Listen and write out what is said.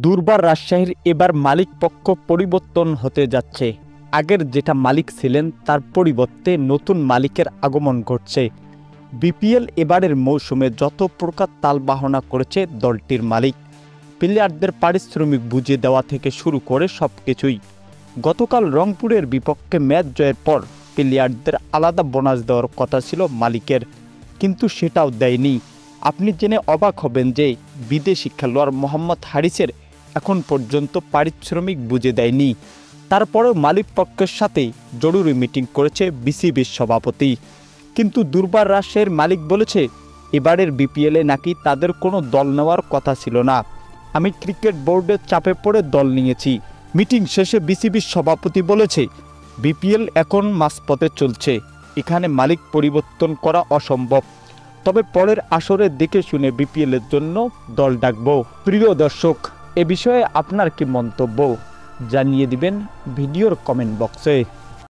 দুর্বার রাজশাহীর এবার মালিক পক্ষ পরিবর্তন হতে যাচ্ছে। আগের যেটা মালিক ছিলেন তার পরিবর্তে নতুন মালিকের আগমন ঘটছে। বিপিএল এবারের মৌসুমে যত প্রকার তালবাহনা করেছে দলটির মালিক, প্লেয়ারদের পারিশ্রমিক বুঝিয়ে দেওয়া থেকে শুরু করে সব কিছুই। গতকাল রংপুরের বিপক্ষে ম্যাচ জয়ের পর প্লেয়ারদের আলাদা বোনাস দেওয়ার কথা ছিল মালিকের, কিন্তু সেটাও দেয়নি। আপনি জেনে অবাক হবেন যে বিদেশি খেলোয়াড় মোহাম্মদ হারিসের এখন পর্যন্ত পারিশ্রমিক বুঝে দেয়নি। তারপরেও মালিক পক্ষের সাথে জরুরি মিটিং করেছে বিসিবির সভাপতি। কিন্তু দুর্বার রাজশাহীর মালিক বলেছে এবারের বিপিএলে নাকি তাদের কোনো দল নেওয়ার কথা ছিল না। আমি ক্রিকেট বোর্ডের চাপে পড়ে দল নিয়েছি। মিটিং শেষে বিসিবির সভাপতি বলেছে বিপিএল এখন মাঝপথে চলছে, এখানে মালিক পরিবর্তন করা অসম্ভব, তবে পরের আসরে দেখে শুনে বিপিএলের জন্য দল ডাকব। প্রিয় দর্শক, এ বিষয়ে আপনার কি মন্তব্য জানিয়ে দিবেন ভিডিওর কমেন্ট বক্সে।